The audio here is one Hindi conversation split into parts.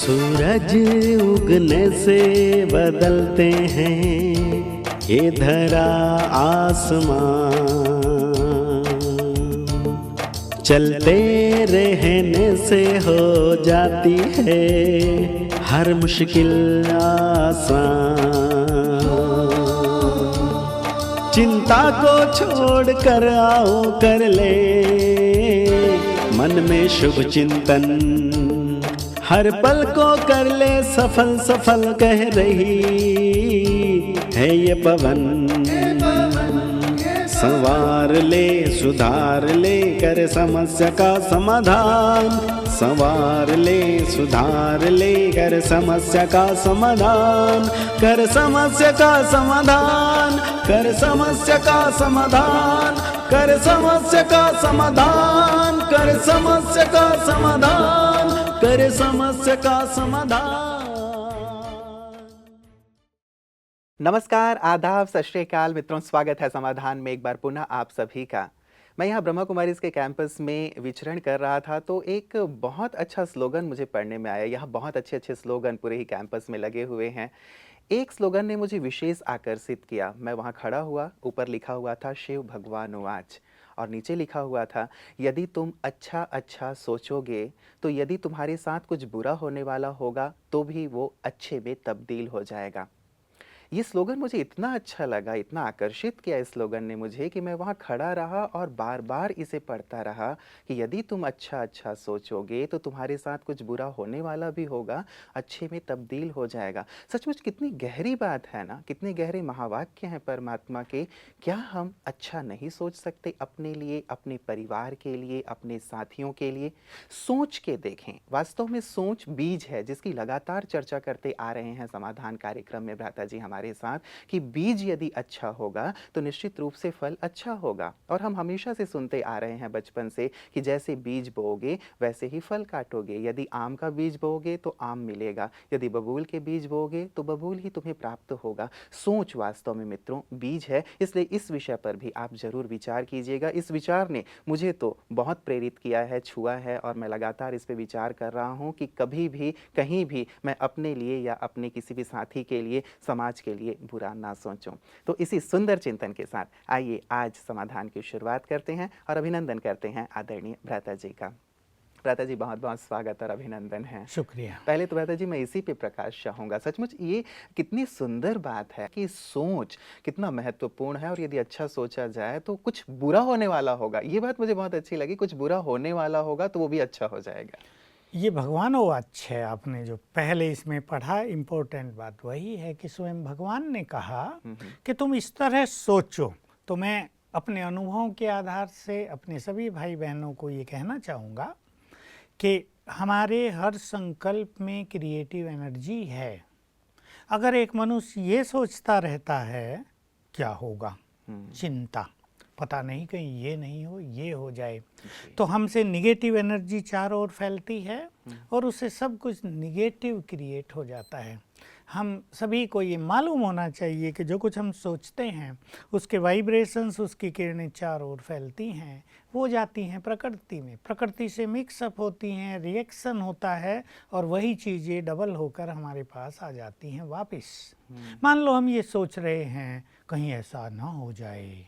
सूरज उगने से बदलते हैं ये धरा आसमान, चलते रहने से हो जाती है हर मुश्किल आसान। चिंता को छोड़ कर आओ कर ले मन में शुभ चिंतन, हर पल को कर ले सफल सफल कह रही है ये पवन। संवार ले सुधार ले कर समस्या का समाधान, संवार ले सुधार ले कर समस्या का समाधान, कर समस्या का समाधान, कर समस्या का समाधान, कर समस्या का समाधान, कर समस्या का समाधान, कर समस्या का समाधान। नमस्कार, आदाब, सत श्री अकाल मित्रों, स्वागत है समाधान में एक बार पुनः आप सभी का। मैं यहाँ ब्रह्मा कुमारीज के कैंपस में विचरण कर रहा था तो एक बहुत अच्छा स्लोगन मुझे पढ़ने में आया। यहाँ बहुत अच्छे अच्छे स्लोगन पूरे ही कैंपस में लगे हुए हैं। एक स्लोगन ने मुझे विशेष आकर्षित किया। मैं वहाँ खड़ा हुआ, ऊपर लिखा हुआ था शिव भगवान उवाच और नीचे लिखा हुआ था यदि तुम अच्छा अच्छा सोचोगे तो यदि तुम्हारे साथ कुछ बुरा होने वाला होगा तो भी वो अच्छे में तब्दील हो जाएगा। ये स्लोगन मुझे इतना अच्छा लगा, इतना आकर्षित किया इस स्लोगन ने मुझे कि मैं वहाँ खड़ा रहा और बार बार इसे पढ़ता रहा कि यदि तुम अच्छा अच्छा सोचोगे तो तुम्हारे साथ कुछ बुरा होने वाला भी होगा, अच्छे में तब्दील हो जाएगा। सचमुच कितनी गहरी बात है ना, कितने गहरे महावाक्य हैं परमात्मा के। क्या हम अच्छा नहीं सोच सकते अपने लिए, अपने परिवार के लिए, अपने साथियों के लिए? सोच के देखें। वास्तव में सोच बीज है जिसकी लगातार चर्चा करते आ रहे हैं समाधान कार्यक्रम में भ्राता जी हमारे साथ कि बीज यदि अच्छा होगा तो निश्चित रूप से फल अच्छा होगा। और हम हमेशा से सुनते आ रहे हैं बचपन से कि जैसे बीज बोओगे वैसे ही फल काटोगे। यदि आम का बीज बोओगे तो आम मिलेगा, यदि बबूल के बीज बोओगे तो बबूल ही तुम्हें प्राप्त होगा। सोच वास्तव में मित्रों बीज है, इसलिए इस विषय पर भी आप जरूर विचार कीजिएगा। इस विचार ने मुझे तो बहुत प्रेरित किया है, छुआ है और मैं लगातार इस पर विचार कर रहा हूँ कि कभी भी कहीं भी मैं अपने लिए या अपने किसी भी साथी के लिए, समाज के लिए बुरा ना सोचूं। तो इसी सुंदर चिंतन के साथ आइए आज समाधान की शुरुआत करते हैं और अभिनंदन करते हैं आदरणीय भ्राता जी का। भ्राता जी बहुत बहुत स्वागत और अभिनंदन है। शुक्रिया। पहले तो भ्राता जी मैं इसी पे प्रकाश चाहूँगा। सचमुच ये कितनी सुंदर बात है कि सोच कितना महत्वपूर्ण है और यदि अच्छा सोचा जाए तो कुछ बुरा होने वाला होगा, ये बात मुझे बहुत अच्छी लगी। कुछ बुरा होने वाला होगा तो वो भी अच्छा हो जाएगा। ये भगवान उवाच है, आपने जो पहले इसमें पढ़ा, इम्पोर्टेंट बात वही है कि स्वयं भगवान ने कहा कि तुम इस तरह सोचो। तो मैं अपने अनुभवों के आधार से अपने सभी भाई बहनों को ये कहना चाहूँगा कि हमारे हर संकल्प में क्रिएटिव एनर्जी है। अगर एक मनुष्य ये सोचता रहता है क्या होगा, चिंता, पता नहीं कहीं ये नहीं हो, ये हो जाए, तो हमसे निगेटिव एनर्जी चारों ओर फैलती है और उससे सब कुछ निगेटिव क्रिएट हो जाता है। हम सभी को ये मालूम होना चाहिए कि जो कुछ हम सोचते हैं उसके वाइब्रेशंस, उसकी किरणें चारों ओर फैलती हैं, वो जाती हैं प्रकृति में, प्रकृति से मिक्सअप होती हैं, रिएक्शन होता है और वही चीज़ें डबल होकर हमारे पास आ जाती हैं वापस। मान लो हम ये सोच रहे हैं कहीं ऐसा ना हो जाए,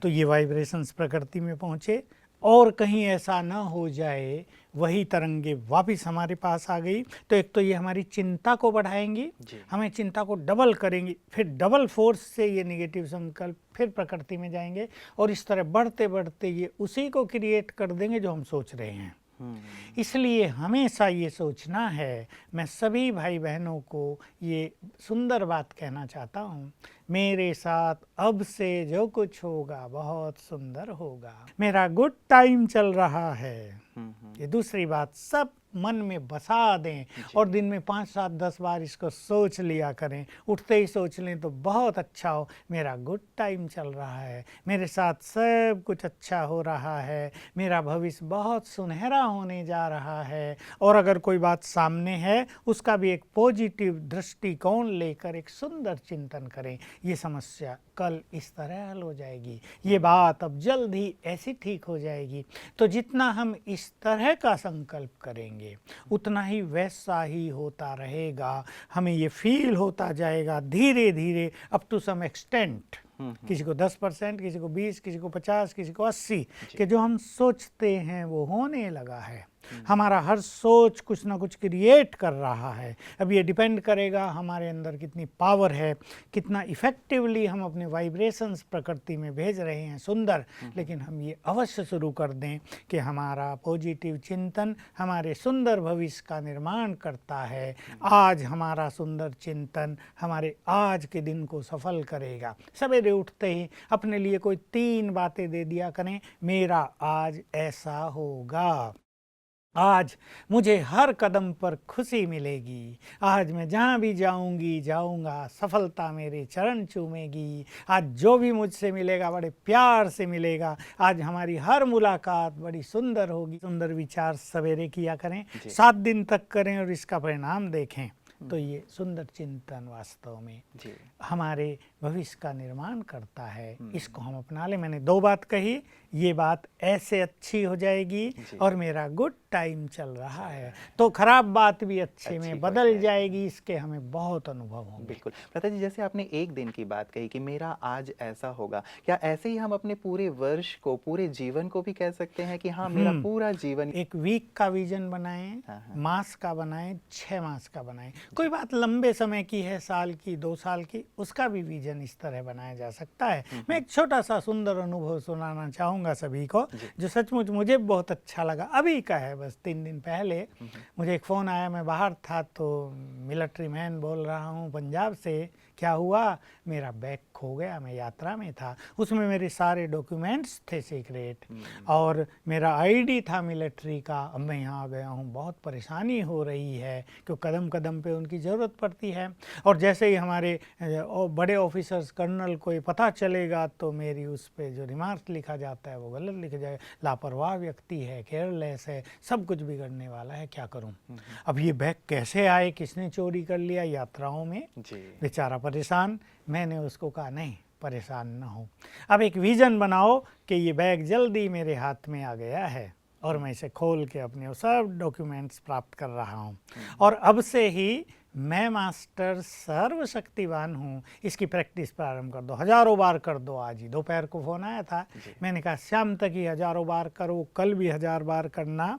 तो ये वाइब्रेशंस प्रकृति में पहुँचे और कहीं ऐसा ना हो जाए, वही तरंगे वापस हमारे पास आ गई, तो एक तो ये हमारी चिंता को बढ़ाएंगी, हमें चिंता को डबल करेंगी, फिर डबल फोर्स से ये नेगेटिव संकल्प फिर प्रकृति में जाएंगे और इस तरह बढ़ते बढ़ते ये उसी को क्रिएट कर देंगे जो हम सोच रहे हैं। इसलिए हमेशा ये सोचना है। मैं सभी भाई बहनों को ये सुंदर बात कहना चाहता हूँ, मेरे साथ अब से जो कुछ होगा बहुत सुंदर होगा, मेरा गुड टाइम चल रहा है। ये दूसरी बात सब मन में बसा दें और दिन में 5, 7, 10 बार इसको सोच लिया करें। उठते ही सोच लें तो बहुत अच्छा हो, मेरा गुड टाइम चल रहा है, मेरे साथ सब कुछ अच्छा हो रहा है, मेरा भविष्य बहुत सुनहरा होने जा रहा है। और अगर कोई बात सामने है उसका भी एक पॉजिटिव दृष्टिकोण लेकर एक सुंदर चिंतन करें। ये समस्या कल इस तरह हल हो जाएगी, ये बात अब जल्द ही ऐसी ठीक हो जाएगी। तो जितना हम इस तरह का संकल्प करेंगे जाएंगे, उतना ही वैसा ही होता रहेगा। हमें ये फील होता जाएगा धीरे धीरे अप टू सम एक्सटेंट, किसी को 10%, किसी को 20, किसी को 50, किसी को 80, कि जो हम सोचते हैं वो होने लगा है। हमारा हर सोच कुछ ना कुछ क्रिएट कर रहा है। अब ये डिपेंड करेगा हमारे अंदर कितनी पावर है, कितना इफ़ेक्टिवली हम अपने वाइब्रेशंस प्रकृति में भेज रहे हैं सुंदर। लेकिन हम ये अवश्य शुरू कर दें कि हमारा पॉजिटिव चिंतन हमारे सुंदर भविष्य का निर्माण करता है। आज हमारा सुंदर चिंतन हमारे आज के दिन को सफल करेगा। सवेरे उठते ही अपने लिए कोई 3 बातें दे दिया करें, मेरा आज ऐसा होगा, आज मुझे हर कदम पर खुशी मिलेगी, आज मैं जहाँ भी जाऊँगा सफलता मेरे चरण चूमेगी, आज जो भी मुझसे मिलेगा बड़े प्यार से मिलेगा, आज हमारी हर मुलाकात बड़ी सुंदर होगी। सुंदर विचार सवेरे किया करें, 7 दिन तक करें और इसका परिणाम देखें। तो ये सुंदर चिंतन वास्तव में हमारे भविष्य का निर्माण करता है। इसको हम अपना लें। मैंने 2 बात कही, ये बात ऐसे अच्छी हो जाएगी और मेरा गुड टाइम चल रहा है, तो खराब बात भी अच्छे में बदल जाएगी। इसके हमें बहुत अनुभव होंगे। बिल्कुल प्रथा जी, जैसे आपने एक दिन की बात कही कि मेरा आज ऐसा होगा, क्या ऐसे ही हम अपने पूरे वर्ष को, पूरे जीवन को भी कह सकते हैं कि हाँ मेरा पूरा जीवन? एक वीक का विजन बनाएं, मास का बनाएं, 6 मास का बनाएं। कोई बात लंबे समय की है, साल की, 2 साल की, उसका भी विजन इस तरह बनाया जा सकता है। मैं एक छोटा सा सुंदर अनुभव सुनाना चाहूँगा सभी को, जो सचमुच मुझे बहुत अच्छा लगा। अभी का है, बस 3 दिन पहले मुझे एक फ़ोन आया। मैं बाहर था तो मिलिट्री मैन बोल रहा हूँ पंजाब से, क्या हुआ, मेरा बैग खो गया, मैं यात्रा में था, उसमें मेरे सारे डॉक्यूमेंट्स थे सीक्रेट, और मेरा आईडी था मिलिट्री का। अब मैं यहाँ आ गया हूँ, बहुत परेशानी हो रही है क्योंकि कदम कदम पे उनकी ज़रूरत पड़ती है। और जैसे ही हमारे बड़े ऑफिसर्स, कर्नल को पता चलेगा तो मेरी उस पर जो रिमार्क लिखा जाता है वो गलत लिखा जाए, लापरवाह व्यक्ति है, केयरलेस है, सब कुछ बिगड़ने वाला है, क्या करूँ। अब ये बैग कैसे आए, किसने चोरी कर लिया यात्राओं में, बेचारा परेशान। मैंने उसको कहा नहीं, परेशान ना हो, अब एक विज़न बनाओ कि ये बैग जल्दी मेरे हाथ में आ गया है और मैं इसे खोल के अपने सब डॉक्यूमेंट्स प्राप्त कर रहा हूँ, और अब से ही मैं मास्टर सर्वशक्तिवान हूँ, इसकी प्रैक्टिस प्रारंभ कर दो, हज़ारों बार कर दो। आज ही दोपहर को फ़ोन आया था, मैंने कहा शाम तक ही हज़ारों बार करो, कल भी 1000 बार करना,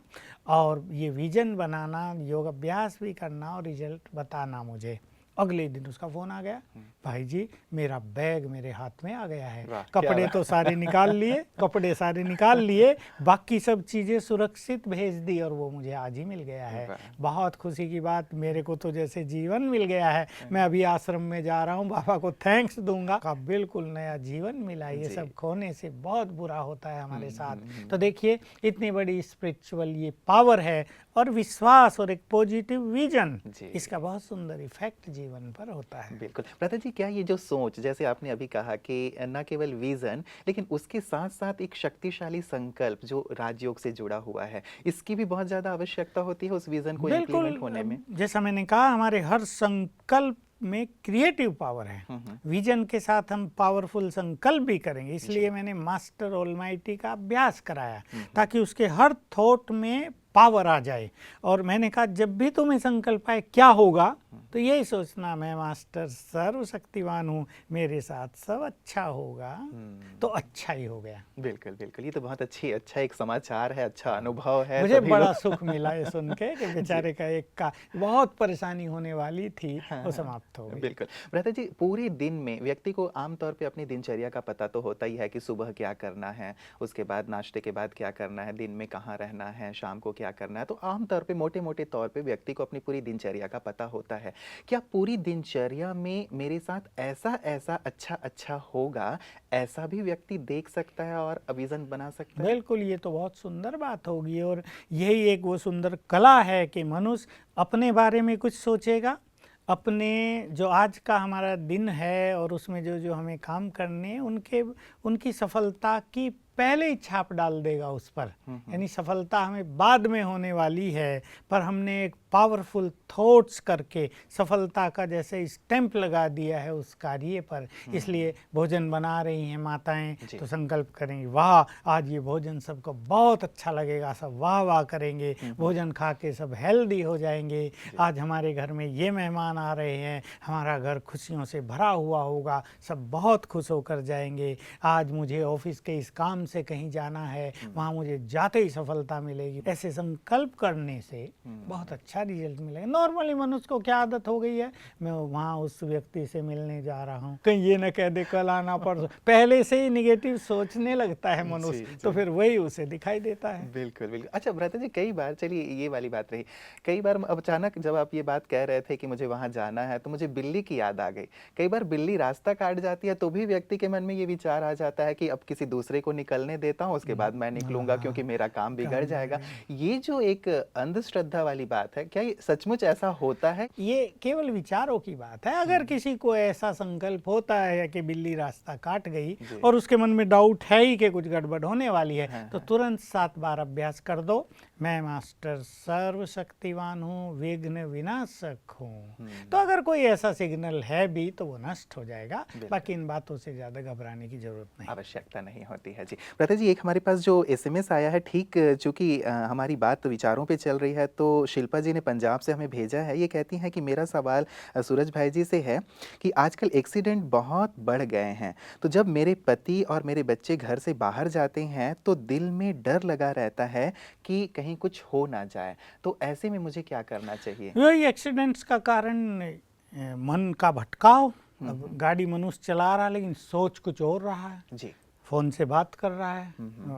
और ये विजन बनाना, योग अभ्यास भी करना और रिजल्ट बताना मुझे। अगले दिन उसका फ़ोन आ गया, भाई जी मेरा बैग मेरे हाथ में आ गया है, कपड़े तो सारे निकाल लिए, कपड़े सारे निकाल लिए, बाकी सब चीज़ें सुरक्षित भेज दी और वो मुझे आज ही मिल गया है। बहुत खुशी की बात, मेरे को तो जैसे जीवन मिल गया है। मैं अभी आश्रम में जा रहा हूँ, बाबा को थैंक्स दूंगा, का बिल्कुल नया जीवन मिला। ये सब खोने से बहुत बुरा होता है हमारे साथ। तो देखिए इतनी बड़ी स्पिरिचुअल ये पावर है, और विश्वास और एक पॉजिटिव विजन, इसका बहुत सुंदर इफेक्ट जीवन पर होता है। बिल्कुल प्रथा जी, क्या ये जो सोच, जैसे आपने अभी कहा कि न केवल विजन, लेकिन उसके साथ साथ एक शक्तिशाली संकल्प जो राजयोग से जुड़ा हुआ है, इसकी भी बहुत ज्यादा आवश्यकता होती है उस विजन को इम्प्लीमेंट होने में? जैसा मैंने कहा, हमारे हर संकल्प में क्रिएटिव पावर है। विजन के साथ हम पावरफुल संकल्प भी करेंगे, इसलिए मैंने मास्टर ऑलमाइटी का अभ्यास कराया, ताकि उसके हर थॉट में पावर आ जाए। और मैंने कहा जब भी तुम्हें संकल्प आए क्या होगा, तो यही सोचना, मैं मास्टर सर्वशक्तिवान हूँ, मेरे साथ सब अच्छा होगा, तो अच्छा ही हो गया। बिल्कुल बिल्कुल, ये तो बहुत अच्छा एक समाचार है, अच्छा अनुभव है। मुझे बड़ा सुख मिला ये सुन के कि बेचारे का एक का बहुत परेशानी होने वाली थी, वो समाप्त हो गई। बिल्कुल प्रथा जी, पूरे दिन में व्यक्ति को आमतौर पे अपनी दिनचर्या का पता तो होता ही है कि सुबह क्या करना है, उसके बाद नाश्ते के बाद क्या करना है, दिन में कहाँ रहना है, शाम को क्या करना है, तो आमतौर पे मोटे मोटे तौर पे व्यक्ति को अपनी पूरी दिनचर्या का पता होता है। क्या पूरी दिनचर्या में मेरे साथ ऐसा ऐसा अच्छा होगा, ऐसा भी व्यक्ति देख सकता है और विजन बना सकता है? बिल्कुल, ये तो बहुत सुंदर बात होगी, और यही एक वो सुंदर कला है कि मनुष्य अपने बारे में कुछ सोचेगा, अपने जो आज का हमारा दिन है और उसमें जो जो हमें काम करने, उनकी सफलता की पहले ही छाप डाल देगा उस पर। यानी सफलता हमें बाद में होने वाली है, पर हमने एक पावरफुल थॉट्स करके सफलता का जैसे स्टैंप लगा दिया है उस कार्य पर। इसलिए भोजन बना रही हैं माताएं तो संकल्प करेंगी, वाह आज ये भोजन सबको बहुत अच्छा लगेगा, सब वाह वाह करेंगे, भोजन खा के सब हेल्दी हो जाएंगे। आज हमारे घर में ये मेहमान आ रहे हैं, हमारा घर खुशियों से भरा हुआ होगा, सब बहुत खुश होकर जाएंगे। आज मुझे ऑफिस के इस काम से कहीं जाना है, वहाँ मुझे जाते ही सफलता मिलेगी। ऐसे संकल्प करने से बहुत अच्छा रिजल्ट मिलेगा। नॉर्मली मनुष्य को क्या आदत हो गई है, मैं वहाँ उस व्यक्ति से मिलने जा रहा हूँ, कहीं ये न कह दे कल आना परसों, पहले से ही निगेटिव सोचने लगता है मनुष्य, तो फिर वही उसे दिखाई देता है। बिल्कुल बिल्कुल। अच्छा भ्राता जी, कई बार, चलिए ये वाली बात रही, कई बार अब अचानक जब आप ये बात कह रहे थे कि मुझे वहाँ जाना है तो मुझे बिल्ली की याद आ गई। कई बार बिल्ली रास्ता काट जाती है तो भी व्यक्ति के मन में ये विचार आ जाता है कि अब किसी दूसरे को निकलने देता हूँ, उसके बाद मैं निकलूंगा क्योंकि मेरा काम बिगड़ जाएगा। ये जो एक अंधश्रद्धा वाली बात है, क्या ये सचमुच ऐसा होता है? ये केवल विचारों की बात है। अगर किसी को ऐसा संकल्प होता है कि बिल्ली रास्ता काट गई और उसके मन में डाउट है ही कि कुछ गड़बड़ होने वाली है, तो तुरंत 7 बार अभ्यास कर दो, मैं मास्टर सर्वशक्तिवान हूँ, विघ्न विनाशक हूँ। तो अगर कोई ऐसा सिग्नल है भी तो वो नष्ट हो जाएगा। बाकी इन बातों से ज्यादा घबराने की जरूरत नहीं, आवश्यकता नहीं होती है। जी भ्राता जी, एक हमारे पास जो एसएमएस आया है, ठीक चूंकि हमारी बात विचारों पे चल रही है, तो शिल्पा जी ने पंजाब से हमें भेजा है। ये कहती हैं कि मेरा सवाल सूरज भाई जी से है कि आजकल एक्सीडेंट बहुत बढ़ गए हैं, तो जब मेरे पति और मेरे बच्चे घर से बाहर जाते हैं तो दिल में डर लगा रहता है कि कहीं कुछ हो ना जाए, तो ऐसे में मुझे क्या करना चाहिए? यही एक्सीडेंट्स का कारण मन का भटकाव। अब गाड़ी मनुष्य चला रहा है लेकिन सोच कुछ और रहा है, जी फ़ोन से बात कर रहा है।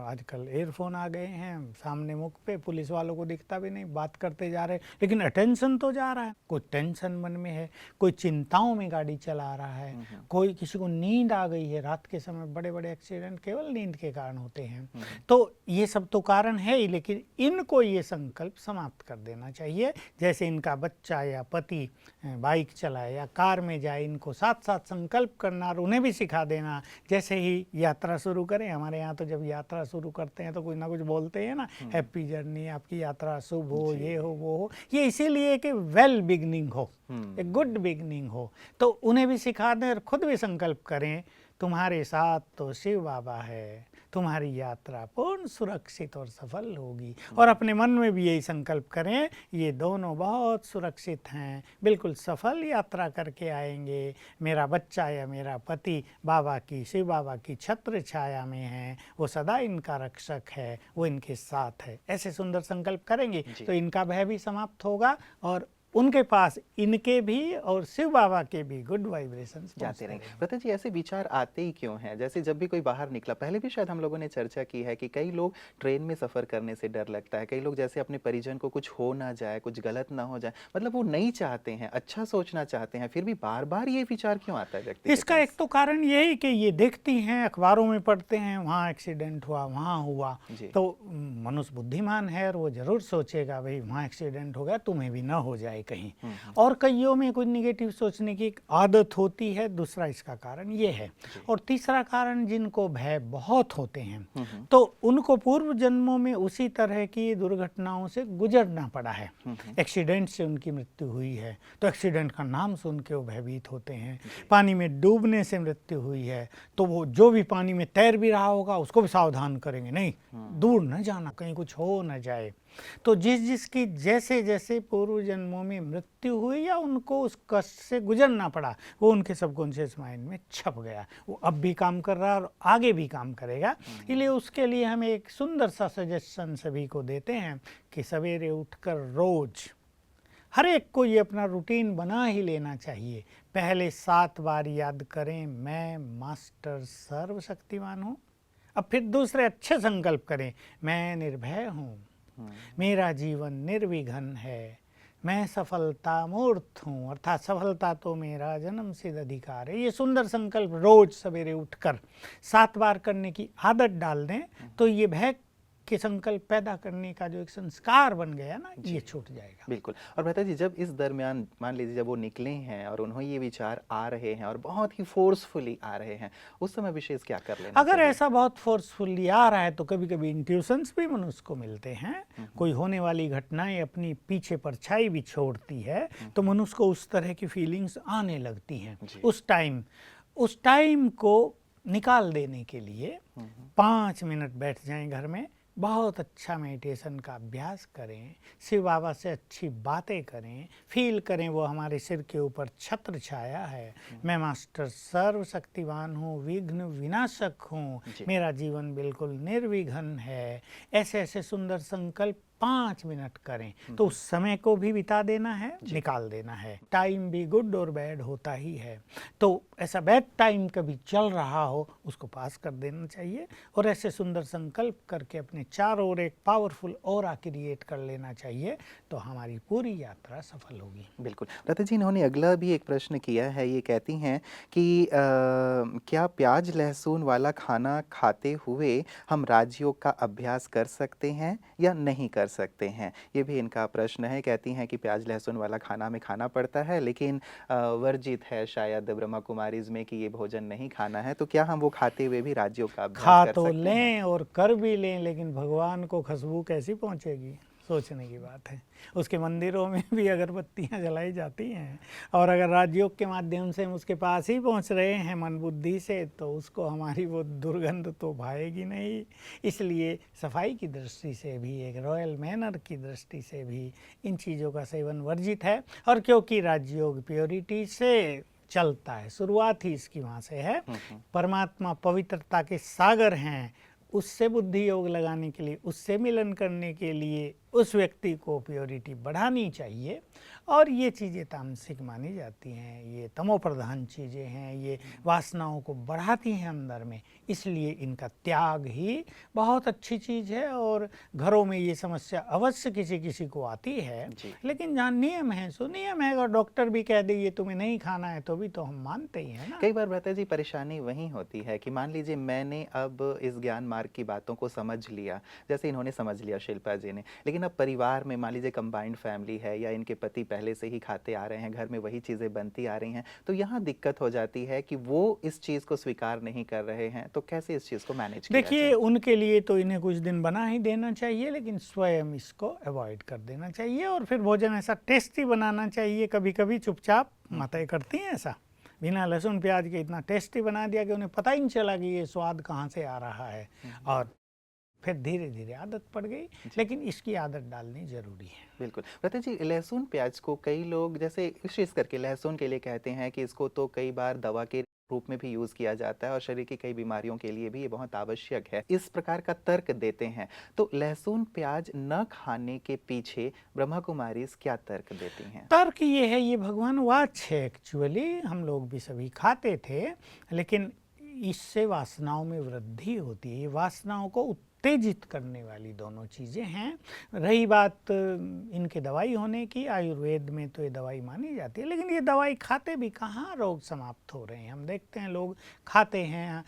आजकल एयरफोन आ गए हैं, सामने मुख पे, पुलिस वालों को दिखता भी नहीं, बात करते जा रहे हैं, लेकिन अटेंशन तो जा रहा है। कोई टेंशन मन में है, कोई चिंताओं में गाड़ी चला रहा है, कोई किसी को नींद आ गई है। रात के समय बड़े बड़े एक्सीडेंट केवल नींद के कारण होते हैं। तो ये सब तो कारण है ही, लेकिन इनको ये संकल्प समाप्त कर देना चाहिए। जैसे इनका बच्चा या पति बाइक चलाए या कार में जाए, इनको साथ साथ संकल्प करना और उन्हें भी सिखा देना। जैसे ही यात्रा शुरू करें, हमारे यहाँ तो जब यात्रा शुरू करते हैं तो कुछ ना कुछ बोलते हैं ना, हैप्पी जर्नी, आपकी यात्रा शुभ हो, ये हो वो हो। ये इसीलिए कि वेल बिगनिंग हो, एक गुड बिगनिंग हो। तो उन्हें भी सिखा दें और खुद भी संकल्प करें, तुम्हारे साथ तो शिव बाबा है, तुम्हारी यात्रा पूर्ण सुरक्षित और सफल होगी। और अपने मन में भी यही संकल्प करें, ये दोनों बहुत सुरक्षित हैं, बिल्कुल सफल यात्रा करके आएंगे। मेरा बच्चा या मेरा पति बाबा की, शिव बाबा की छत्र छाया में है, वो सदा इनका रक्षक है, वो इनके साथ है। ऐसे सुंदर संकल्प करेंगे तो इनका भय भी समाप्त होगा और उनके पास इनके भी और शिव बाबा के भी गुड वाइब्रेशंस जाते रहेंगे। भ्राता जी, ऐसे विचार आते ही क्यों हैं? जैसे जब भी कोई बाहर निकला, पहले भी शायद हम लोगों ने चर्चा की है कि कई लोग ट्रेन में सफ़र करने से डर लगता है, कई लोग जैसे अपने परिजन को कुछ हो ना जाए, कुछ गलत ना हो जाए, मतलब वो नहीं चाहते हैं, अच्छा सोचना चाहते हैं, फिर भी बार बार ये विचार क्यों आता है व्यक्ति? इसका एक तो कारण यही कि ये देखती हैं, अखबारों में पढ़ते हैं, वहाँ एक्सीडेंट हुआ, वहाँ हुआ, तो मनुष्य बुद्धिमान है और वो जरूर सोचेगा भाई वहाँ एक्सीडेंट हो गया, तुम्हें भी ना हो जाए कहीं। और कईयों में कुछ निगेटिव सोचने की एक आदत होती है। दूसरा इसका कारण ये है। और तीसरा कारण, जिनको भय बहुत होते हैं तो उनको पूर्व जन्मों में उसी तरह की दुर्घटनाओं से गुजरना पड़ा है। एक्सीडेंट से उनकी मृत्यु हुई है तो एक्सीडेंट का नाम सुन के वो भयभीत होते हैं। पानी में डूबने से मृत्यु हुई है तो वो जो भी पानी में तैर भी रहा होगा उसको भी सावधान करेंगे, नहीं दूर न जाना, कहीं कुछ हो न जाए। तो जिसकी जैसे जैसे पूर्व जन्मों में मृत्यु हुई या उनको उस कष्ट से गुजरना पड़ा, वो उनके सबकॉन्शियस माइंड में छप गया। वो अब भी काम कर रहा है और आगे भी काम करेगा। इसलिए उसके लिए हम एक सुंदर सा सजेशन सभी को देते हैं कि सवेरे उठकर रोज हर एक को ये अपना रूटीन बना ही लेना चाहिए। पहले 7 बार याद करें, मैं मास्टर सर्वशक्तिवान हूँ। अब फिर दूसरे अच्छे संकल्प करें, मैं निर्भय हूँ, मेरा जीवन निर्विघ्न है, मैं सफलता मूर्त हूँ, अर्थात सफलता तो मेरा जन्म सिद्ध अधिकार है। ये सुंदर संकल्प रोज सवेरे उठकर 7 बार करने की आदत डाल दें तो ये भय के संकल्प पैदा करने का जो एक संस्कार बन गया ना, ये छूट जाएगा। बिल्कुल। और भ्राता जी, जब इस दरमियान मान लीजिए जब वो निकले हैं और उन्हें ये विचार आ रहे हैं और बहुत ही फोर्सफुली आ रहे हैं, उस समय विशेष क्या कर लेना अगर चाहिए? ऐसा बहुत फोर्सफुली आ रहा है तो कभी कभी इंट्यूशंस भी मनुष्य को मिलते हैं। कोई होने वाली घटनाएं अपनी पीछे परछाई भी छोड़ती है तो मनुष्य को उस तरह की फीलिंग्स आने लगती हैं। उस टाइम को निकाल देने के लिए 5 मिनट बैठ जाएं घर में, बहुत अच्छा मेडिटेशन का अभ्यास करें, शिव बाबा से अच्छी बातें करें, फील करें वो हमारे सिर के ऊपर छत्र छाया है, मैं मास्टर सर्वशक्तिवान हूँ, विघ्न विनाशक हूँ, मेरा जीवन बिल्कुल निर्विघ्न है। ऐसे ऐसे सुंदर संकल्प 5 मिनट करें तो उस समय को भी बिता देना है, निकाल देना है। टाइम भी गुड और बैड होता ही है, तो ऐसा बैड टाइम कभी चल रहा हो उसको पास कर देना चाहिए और ऐसे सुंदर संकल्प करके अपने चारों ओर एक पावरफुल ऑरा क्रिएट कर लेना चाहिए, तो हमारी पूरी यात्रा सफल होगी। बिल्कुल। लता जी, इन्होंने अगला भी एक प्रश्न किया है। ये कहती हैं कि क्या प्याज लहसुन वाला खाना खाते हुए हम राजयोग का अभ्यास कर सकते हैं या नहीं कर सकते हैं? ये भी इनका प्रश्न है। कहती हैं कि प्याज लहसुन वाला खाना हमें खाना पड़ता है, लेकिन वर्जित है शायद ब्रह्मा कुमारीज में कि ये भोजन नहीं खाना है, तो क्या हम वो खाते हुए भी राजयोग का अभ्यास खा कर तो सकते हैं? लें और कर भी लें, लेकिन भगवान को खुशबू कैसी पहुंचेगी, सोचने की बात है। उसके मंदिरों में भी अगरबत्तियां जलाई जाती हैं और अगर राजयोग के माध्यम से हम उसके पास ही पहुंच रहे हैं मन बुद्धि से, तो उसको हमारी वो दुर्गंध तो भाएगी नहीं। इसलिए सफाई की दृष्टि से भी, एक रॉयल मैनर की दृष्टि से भी इन चीज़ों का सेवन वर्जित है। और क्योंकि राजयोग प्योरिटी से चलता है, शुरुआत ही इसकी वहाँ से है। परमात्मा पवित्रता के सागर हैं, उससे बुद्धि योग लगाने के लिए, उससे मिलन करने के लिए उस व्यक्ति को प्योरिटी बढ़ानी चाहिए। और ये चीज़ें तामसिक मानी जाती हैं, ये तमो प्रधान चीज़ें हैं, ये वासनाओं को बढ़ाती हैं अंदर में, इसलिए इनका त्याग ही बहुत अच्छी चीज़ है। और घरों में ये समस्या अवश्य किसी किसी को आती है, लेकिन जहाँ नियम है सो नियम है। अगर डॉक्टर भी कह दे ये तुम्हें नहीं खाना है तो भी तो हम मानते ही हैं ना। कई बार भ्राता जी परेशानी वही होती है कि मान लीजिए मैंने अब इस ज्ञान मार्ग की बातों को समझ लिया, जैसे इन्होंने समझ लिया शिल्पा जी ने, लेकिन अब परिवार में मान लीजिए कंबाइंड फैमिली है या इनके पति पहले से ही खाते आ रहे हैं, घर में वही चीज़ें बनती आ रही हैं, तो यहाँ दिक्कत हो जाती है कि वो इस चीज़ को स्वीकार नहीं कर रहे हैं, तो कैसे इस चीज़ को मैनेज किया देखिए, उनके लिए तो इन्हें कुछ दिन बना ही देना चाहिए, लेकिन स्वयं इसको अवॉइड कर देना चाहिए और फिर भोजन ऐसा टेस्टी बनाना चाहिए। कभी कभी चुपचाप माताएं करती हैं ऐसा, बिना लहसुन प्याज के इतना टेस्टी बना दिया कि उन्हें पता ही नहीं चला कि ये स्वाद कहाँ से आ रहा है, और फिर धीरे धीरे आदत पड़ गई। लेकिन इसकी आदत डालनी जरूरी है। बिल्कुल। भ्राता जी, लहसुन प्याज को कई लोग, जैसे विशेष करके लहसुन के लिए कहते हैं कि इसको तो कई बार दवा के रूप में भी यूज़ किया जाता है और शरीर की कई बीमारियों के लिए भी ये बहुत आवश्यक है, इस प्रकार का तर्क देते हैं। तो लहसुन प्याज न खाने के पीछे ब्रह्मा कुमारी क्या तर्क देती हैं? तर्क ये है, ये भगवान वाच है। एक्चुअली हम लोग भी सभी खाते थे, लेकिन इससे वासनाओं में वृद्धि होती है। ये वासनाओं को उत्तेजित करने वाली दोनों चीज़ें हैं। रही बात इनके दवाई होने की, आयुर्वेद में तो ये दवाई मानी जाती है, लेकिन ये दवाई खाते भी कहाँ रोग समाप्त हो रहे हैं। हम देखते हैं लोग खाते हैं,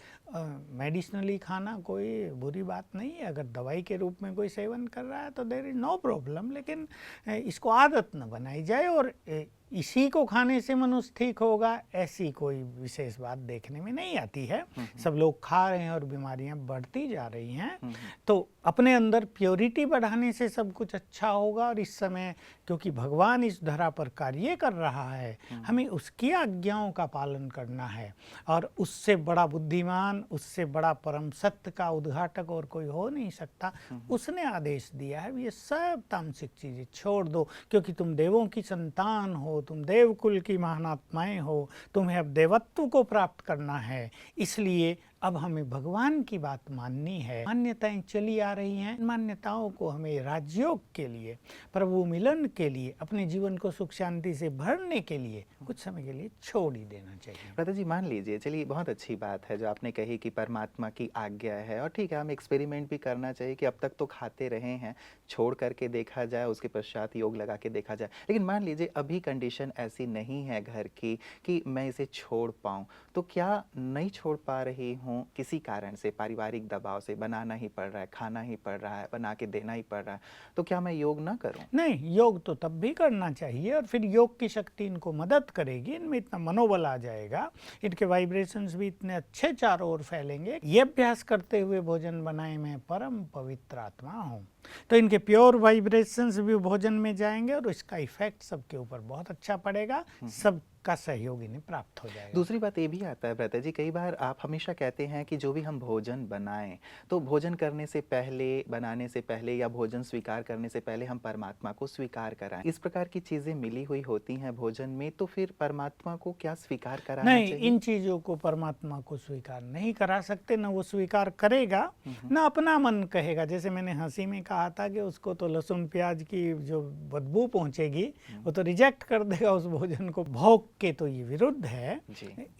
मेडिसिनली खाना कोई बुरी बात नहीं है। अगर दवाई के रूप में कोई सेवन कर रहा है तो देयर इज़ नो प्रॉब्लम, लेकिन इसको आदत न बनाई जाए और इसी को खाने से मनुष्य ठीक होगा, ऐसी कोई विशेष बात देखने में नहीं आती है। सब लोग खा रहे हैं और बीमारियां बढ़ती जा रही हैं। तो अपने अंदर प्योरिटी बढ़ाने से सब कुछ अच्छा होगा। और इस समय क्योंकि भगवान इस धरा पर कार्य कर रहा है, हमें उसकी आज्ञाओं का पालन करना है। और उससे बड़ा बुद्धिमान, उससे बड़ा परम सत्य का उद्घाटक और कोई हो नहीं सकता। उसने आदेश दिया है ये सब तामसिक चीज़ें छोड़ दो, क्योंकि तुम देवों की संतान हो, तुम देवकुल की महानात्माएं हो, तुम्हें अब देवत्व को प्राप्त करना है। इसलिए अब हमें भगवान की बात माननी है। मान्यताएं चली आ रही हैं, मान्यताओं को हमें राजयोग के लिए, प्रभु मिलन के लिए, अपने जीवन को सुख शांति से भरने के लिए कुछ समय के लिए छोड़ ही देना चाहिए। भ्राता जी, मान लीजिए, चलिए बहुत अच्छी बात है जो आपने कही कि परमात्मा की आज्ञा है और ठीक है, हम एक्सपेरिमेंट भी करना चाहिए कि अब तक तो खाते रहे हैं, छोड़ करके देखा जाए, उसके पश्चात योग लगा के देखा जाए। लेकिन मान लीजिए अभी कंडीशन ऐसी नहीं है घर की कि मैं इसे छोड़ पाऊँ, तो क्या नहीं छोड़ पा रही हूँ किसी कारण से, पारिवारिक दबाव से, बनाना ही पड़ रहा है, खाना ही पड़ रहा है, बना के देना ही पड़ रहा है, तो क्या मैं योग ना करूँ? नहीं, योग तो तब भी करना चाहिए और फिर योग की शक्ति इनको मदद करेगी, इनमें इतना मनोबल आ जाएगा, इनके वाइब्रेशंस भी इतने अच्छे चारों ओर फैलेंगे। ये अभ्यास करते हुए भोजन बनाए मैं परम पवित्र आत्मा हूँ, तो इनके प्योर वाइब्रेशंस भी भोजन में जाएंगे और इसका इफेक्ट सबके ऊपर बहुत अच्छा पड़ेगा, सबका सहयोग इन्हें प्राप्त हो जाएगा। दूसरी बात ये भी आता है भ्राता जी, कई बार आप हमेशा कहते हैं कि जो भी हम भोजन बनाएं तो भोजन करने से पहले, बनाने से पहले या भोजन स्वीकार करने से पहले हम परमात्मा को स्वीकार कराएं। इस प्रकार की चीजें मिली हुई होती हैं भोजन में, तो फिर परमात्मा को क्या स्वीकार कराना नहीं, चाहिए? इन चीजों को परमात्मा को स्वीकार नहीं करा सकते, ना वो स्वीकार करेगा, ना अपना मन कहेगा। जैसे मैंने हंसी में कहा था कि उसको तो लहसुन प्याज की जो बदबू पहुंचेगी वो तो रिजेक्ट कर देगा उस भोजन को। भोग के तो ये विरुद्ध है,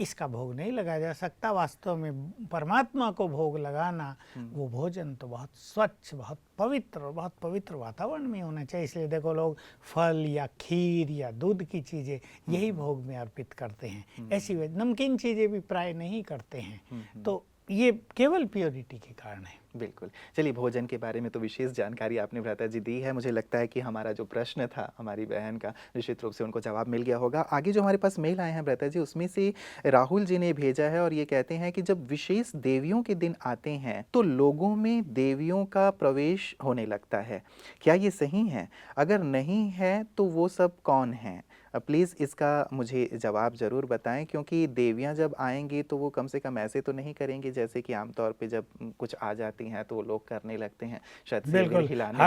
इसका भोग नहीं लगाया जा सकता। वास्तव में परमात्मा को भोग लगाना, वो भोजन तो बहुत स्वच्छ, बहुत पवित्र और बहुत पवित्र वातावरण में होना चाहिए। इसलिए देखो, लोग फल या खीर या दूध की चीजें यही भोग में अर्पित करते हैं, ऐसी नमकीन चीजें भी प्राय नहीं करते हैं। तो ये केवल प्योरिटी के कारण है। बिल्कुल। चलिए, भोजन के बारे में तो विशेष जानकारी आपने भ्राता जी दी है। मुझे लगता है कि हमारा जो प्रश्न था हमारी बहन का, निश्चित रूप से उनको जवाब मिल गया होगा। आगे जो हमारे पास मेल आए हैं भ्राता जी, उसमें से राहुल जी ने भेजा है और ये कहते हैं कि जब विशेष देवियों के दिन आते हैं तो लोगों में देवियों का प्रवेश होने लगता है, क्या ये सही है? अगर नहीं है तो वो सब कौन है? प्लीज़ इसका मुझे जवाब ज़रूर बताएं, क्योंकि देवियां जब आएंगी तो वो कम से कम ऐसे तो नहीं करेंगी जैसे कि आमतौर पे जब कुछ आ जाती हैं तो वो लोग करने लगते हैं, शायद सिर हिलाने।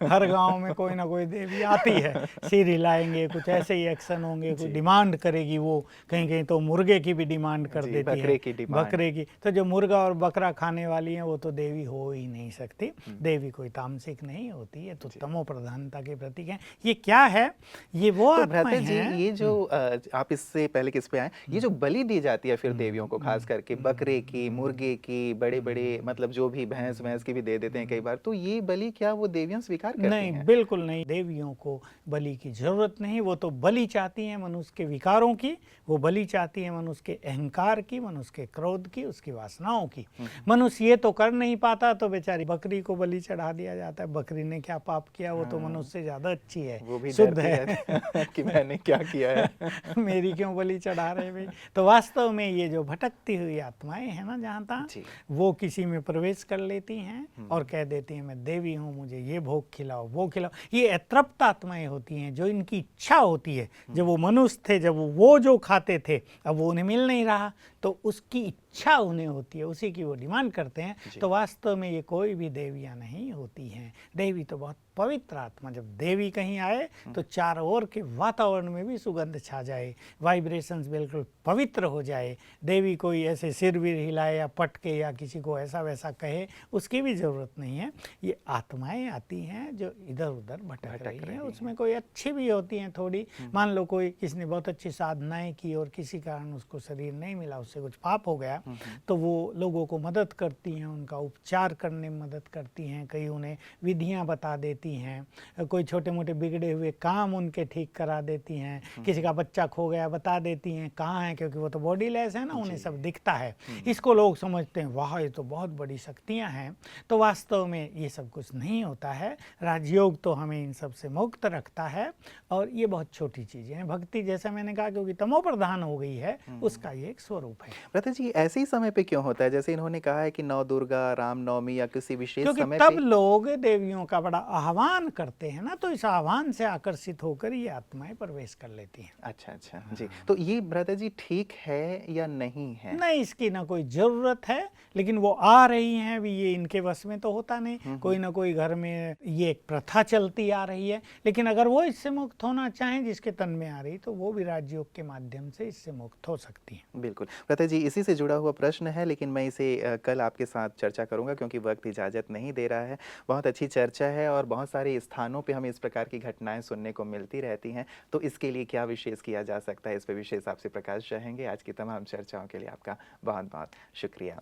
हर गांव में कोई ना कोई देवी आती है, सिर हिलाएंगे, कुछ ऐसे ही एक्शन होंगे, कुछ डिमांड करेगी वो, कहीं कहीं तो मुर्गे की भी डिमांड कर देती है, बकरे की। तो जो मुर्गा और बकरा खाने वाली हैं वो तो देवी हो ही नहीं सकती। देवी कोई तामसिक नहीं होती है, तो तमो प्रधानता के प्रतीक है। ये क्या है? ये वो जी, ये जो आप इससे पहले किस पे आए, ये जो बलि दी जाती है फिर देवियों को, खास करके बकरे की, मुर्गे की, बड़े बड़े मतलब जो भी भैंस की भी दे देते हैं कई बार, तो ये बलि क्या वो देवियां स्वीकार करती हैं? नहीं, बिल्कुल नहीं। देवियों को बलि की जरूरत नहीं। वो तो बलि चाहती हैं मनुष्य के विकारों की, वो बलि चाहती हैं मनुष्य के अहंकार की, मनुष्य के क्रोध की, उसकी वासनाओं की। मनुष्य ये तो कर नहीं पाता तो बेचारी बकरी को बलि चढ़ा दिया जाता है। बकरी ने क्या पाप किया? वो तो मनुष्य से ज्यादा अच्छी है, वो भी शुद्ध है कि मैंने क्या किया है मेरी क्यों बलि चढ़ा रहे भाई? तो वास्तव में ये जो भटकती हुई आत्माएं हैं ना, जहाँ तहाँ, वो किसी में प्रवेश कर लेती हैं और कह देती हैं मैं देवी हूँ, मुझे ये भोग खिलाओ, वो खिलाओ। ये अतृप्त आत्माएं होती हैं, जो इनकी इच्छा होती है। जब वो मनुष्य थे, जब वो जो खाते थे, अब वो उन्हें मिल नहीं रहा, तो उसकी इच्छा उन्हें होती है, उसी की वो डिमांड करते हैं। तो वास्तव में ये कोई भी देवियां नहीं होती हैं। देवी तो बहुत पवित्र आत्मा, जब देवी कहीं आए तो चारों ओर के वातावरण में भी सुगंध छा जाए, वाइब्रेशंस बिल्कुल पवित्र हो जाए। देवी कोई ऐसे सिर विर हिलाए या पटके या किसी को ऐसा वैसा कहे, उसकी भी ज़रूरत नहीं है। ये आत्माएं आती हैं जो इधर उधर भटक रही हैं। उसमें कोई अच्छी भी होती हैं थोड़ी। मान लो कोई, किसी ने बहुत अच्छी साधनाएं की और किसी कारण उसको शरीर नहीं मिला, उससे कुछ पाप हो गया, तो वो लोगों को मदद करती हैं, उनका उपचार करने में मदद करती हैं। कई उन्हें विधियाँ बता देती हैं, कोई छोटे मोटे बिगड़े हुए काम उनके ठीक करा देती हैं। किसी का बच्चा खो गया बता देती हैं कहाँ है, क्योंकि वो तो बॉडी लेस है ना, उन्हें सब दिखता है। इसको लोग समझते हैं वाह ये तो बहुत बड़ी शक्तियाँ हैं। तो वास्तव में ये सब कुछ नहीं होता है। राजयोग तो हमें इन सब से मुक्त रखता है और ये बहुत छोटी चीज़ें हैं। भक्ति, जैसा मैंने कहा, क्योंकि तमो प्रधान हो गई है, उसका ये एक स्वरूप है। भ्राता जी, ऐसे ही समय पे क्यों होता है? जैसे इन्होंने कहा है कि नौ दुर्गा, राम नवमी या किसी विशेष समय तब लोग देवियों का बड़ा आह्वान करते हैं ना, तो इस आह्वान से आकर्षित होकर ये आत्माएं प्रवेश कर लेती हैं। अच्छा जी। तो ये भ्राता जी ठीक है या नहीं है? नहीं, इसकी ना कोई जरूरत है, लेकिन वो आ रही हैं अभी, ये इनके वश में तो होता नहीं। कोई ना कोई घर में ये एक प्रथा चलती आ रही है, लेकिन अगर वो इससे मुक्त होना चाहें, जिसके तन में आ रही, तो वो भी राजयोग के माध्यम से इससे मुक्त हो सकती हैं। बिल्कुल भ्राता जी, इसी से जुड़ा हुआ प्रश्न है, लेकिन मैं इसे कल आपके साथ चर्चा करूंगा क्योंकि वक्त इजाज़त नहीं दे रहा है। बहुत अच्छी चर्चा है और बहुत सारे स्थानों पे हमें इस प्रकार की घटनाएं सुनने को मिलती रहती हैं। तो इसके लिए क्या विशेष किया जा सकता है, इस पर विशेष आपसे प्रकाश चाहेंगे। आज की तमाम चर्चाओं के लिए आपका बहुत बहुत शुक्रिया।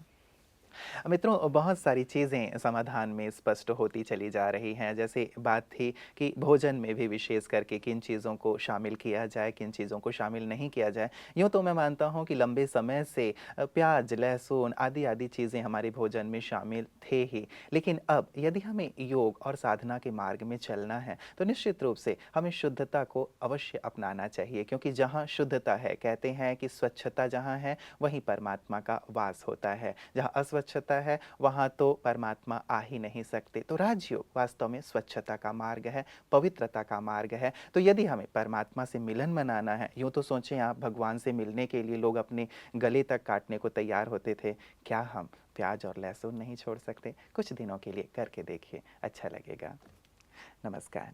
मित्रों, बहुत सारी चीज़ें समाधान में स्पष्ट होती चली जा रही हैं। जैसे बात थी कि भोजन में भी विशेष करके किन चीज़ों को शामिल किया जाए, किन चीज़ों को शामिल नहीं किया जाए। यूँ तो मैं मानता हूँ कि लंबे समय से प्याज, लहसुन आदि चीज़ें हमारे भोजन में शामिल थे ही। लेकिन अब यदि हमें योग और साधना के मार्ग में चलना है, तो निश्चित रूप से हमें शुद्धता को अवश्य अपनाना चाहिए, क्योंकि जहाँ शुद्धता है, कहते हैं कि स्वच्छता जहाँ है, वहीं परमात्मा का वास होता है। जहाँ अस्वच्छता है, वहाँ तो परमात्मा आ ही नहीं सकते। तो राजयोग वास्तव में स्वच्छता का मार्ग है, पवित्रता का मार्ग है। तो यदि हमें परमात्मा से मिलन मनाना है, यूँ तो सोचें आप, भगवान से मिलने के लिए लोग अपने गले तक काटने को तैयार होते थे। क्या हम प्याज और लहसुन नहीं छोड़ सकते? कुछ दिनों के लिए करके देखिए, अच्छा लगेगा। नमस्कार।